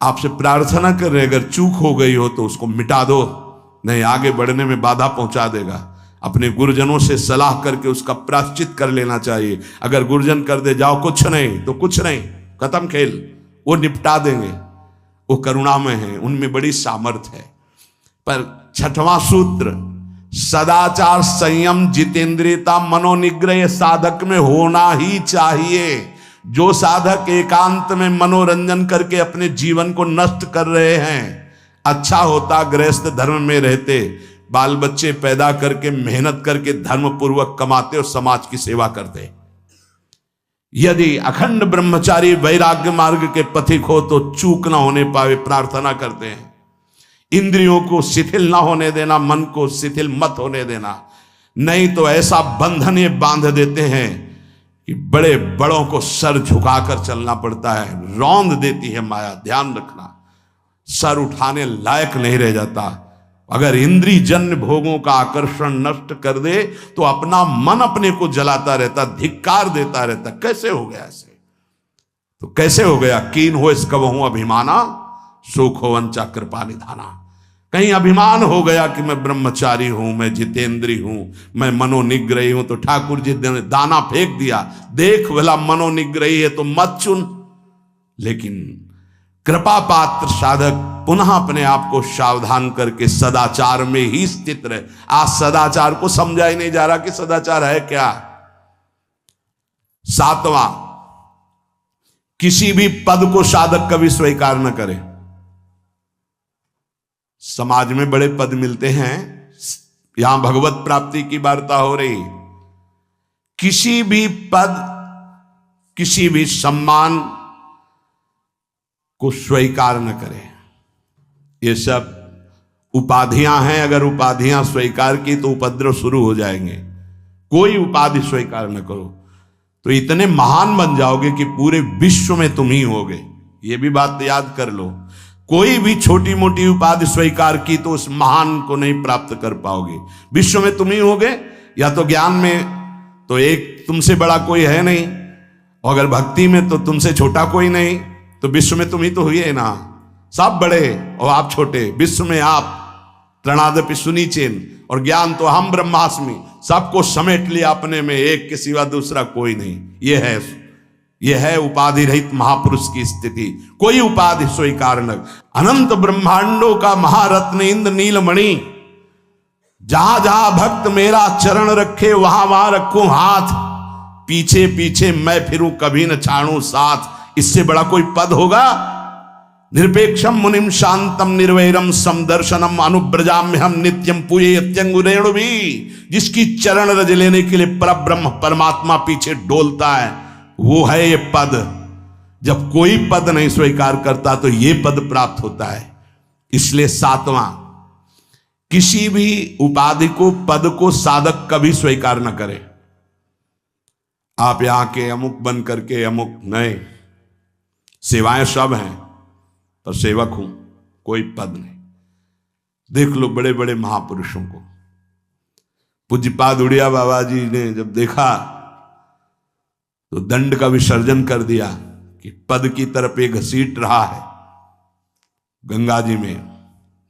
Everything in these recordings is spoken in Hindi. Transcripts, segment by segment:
आपसे प्रार्थना कर रहे, अगर चूक हो गई हो तो उसको मिटा दो, नहीं आगे बढ़ने में बाधा पहुंचा देगा। अपने गुरुजनों से सलाह करके उसका प्रायश्चित कर लेना चाहिए। अगर गुरुजन कर दे जाओ कुछ नहीं तो कुछ नहीं, खत्म खेल, वो निपटा देंगे, वो करुणामय है, उनमें बड़ी सामर्थ्य है। पर छठवां सूत्र, सदाचार, संयम, जितेंद्रियता, मनोनिग्रह साधक में होना ही चाहिए। जो साधक एकांत में मनोरंजन करके अपने जीवन को नष्ट कर रहे हैं, अच्छा होता गृहस्थ धर्म में रहते, बाल बच्चे पैदा करके मेहनत करके धर्म पूर्वक कमाते और समाज की सेवा करते। यदि अखंड ब्रह्मचारी वैराग्य मार्ग के पथिक हो तो चूक ना होने पावे प्रार्थना करते हैं। इंद्रियों को शिथिल ना होने देना, मन को शिथिल मत होने देना, नहीं तो ऐसा बंधन ये बांध देते हैं कि बड़े बड़ों को सर झुकाकर चलना पड़ता है। रौंद देती है माया, ध्यान रखना, सर उठाने लायक नहीं रह जाता। अगर इंद्रिय जन्य भोगों का आकर्षण नष्ट कर दे तो अपना मन अपने को जलाता रहता, धिक्कार देता रहता। कैसे हो गया ऐसे? तो कैसे हो गया? कीन हो इस कबहू अभिमाना, सुख हो वंचा कृपा निधाना। कहीं अभिमान हो गया कि मैं ब्रह्मचारी हूं, मैं जितेंद्री हूं, मैं मनोनिग्रही हूं, तो ठाकुर जी ने दाना फेंक दिया, देख भला मनोनिग्रही है तो मत चुन। लेकिन कृपा पात्र साधक पुनः अपने आप को सावधान करके सदाचार में ही स्थित रहे। आज सदाचार को समझा ही नहीं जा रहा कि सदाचार है क्या। सातवां, किसी भी पद को साधक कभी स्वीकार न करे। समाज में बड़े पद मिलते हैं, यहां भगवत प्राप्ति की वार्ता हो रही। किसी भी पद, किसी भी सम्मान को स्वीकार न करें। ये सब उपाधियां हैं, अगर उपाधियां स्वीकार की तो उपद्रव शुरू हो जाएंगे। कोई उपाधि स्वीकार न करो तो इतने महान बन जाओगे कि पूरे विश्व में तुम ही होगे। ये भी बात याद कर लो। कोई भी छोटी मोटी उपाधि स्वीकार की तो उस महान को नहीं प्राप्त कर पाओगे। विश्व में तुम ही होगे, या तो ज्ञान में तो एक तुमसे बड़ा कोई है नहीं, और अगर भक्ति में तो तुमसे छोटा कोई नहीं, तो विश्व में तुम ही तो हुए ना। सब बड़े और आप छोटे, विश्व में आप त्रणादपि सुनीचेन, और ज्ञान तो हम ब्रह्मास्मि, सबको समेट लिया अपने में, एक के सिवा दूसरा कोई नहीं। यह है उपाधि रहित महापुरुष की स्थिति। कोई उपाधि स्वीकार न। अनंत ब्रह्मांडों का महारत्न इंद्र नीलमणि, जहां जहां भक्त मेरा चरण रखे वहां वहां रखूं हाथ, पीछे पीछे मैं फिरूं कभी न छाड़ूं साथ। इससे बड़ा कोई पद होगा? निरपेक्षम मुनिम शांतम निर्वैरम समदर्शनम अनुब्रजाम्य हम नित्यम पूये यत्यंगुरेणु भी। जिसकी चरण रज लेने के लिए परब्रह्म परमात्मा पीछे डोलता है, वो है ये पद। जब कोई पद नहीं स्वीकार करता तो ये पद प्राप्त होता है। इसलिए सातवां, किसी भी उपाधि को, पद को साधक कभी स्वीकार न करे। आप यहां के अमुक बन करके अमुक नहीं, सेवाएं सब हैं पर सेवक हूं, कोई पद नहीं। देख लो बड़े बड़े महापुरुषों को। पूज्यपाद उड़िया बाबा जी ने जब देखा तो दंड का विसर्जन कर दिया कि पद की तरफ एक घसीट रहा है। गंगा जी में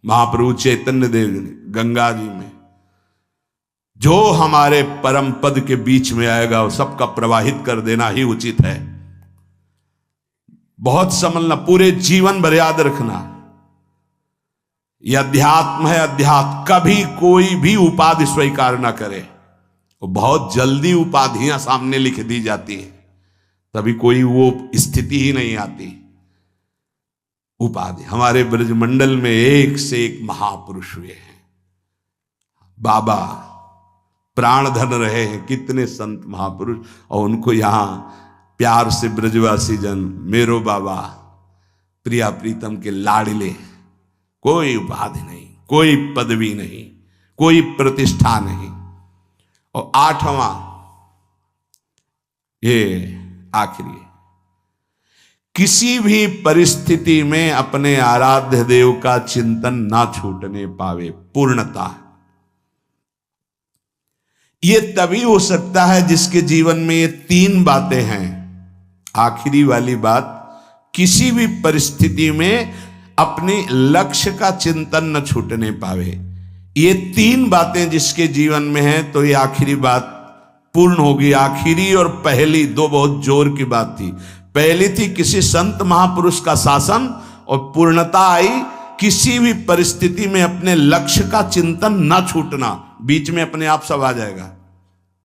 महाप्रभु चैतन्य देव ने गंगा जी में जो हमारे परम पद के बीच में आएगा वो सबका प्रवाहित कर देना ही उचित है। बहुत समझना, पूरे जीवन भर याद रखना, यह अध्यात्म है। अध्यात्म कभी कोई भी उपाधि स्वीकार ना करे। वो बहुत जल्दी उपाधियां सामने लिख दी जाती है, तभी कोई वो स्थिति ही नहीं आती। उपाधि, हमारे ब्रजमंडल में एक से एक महापुरुष हुए हैं। बाबा प्राण धन रहे हैं, कितने संत महापुरुष, और उनको यहां प्यार से ब्रजवासी जन मेरो बाबा प्रिया प्रीतम के लाडले। कोई उपाधि नहीं, कोई पदवी नहीं, कोई प्रतिष्ठा नहीं। और आठवां, ये आखिरी, किसी भी परिस्थिति में अपने आराध्य देव का चिंतन ना छूटने पावे। पूर्णता ये तभी हो सकता है जिसके जीवन में ये तीन बातें हैं। आखिरी वाली बात, किसी भी परिस्थिति में अपने लक्ष्य का चिंतन न छूटने पावे। ये तीन बातें जिसके जीवन में है तो ये आखिरी बात पूर्ण होगी। आखिरी और पहली दो बहुत जोर की बात थी। पहली थी किसी संत महापुरुष का शासन, और पूर्णता आई किसी भी परिस्थिति में अपने लक्ष्य का चिंतन न छूटना। बीच में अपने आप सब आ जाएगा।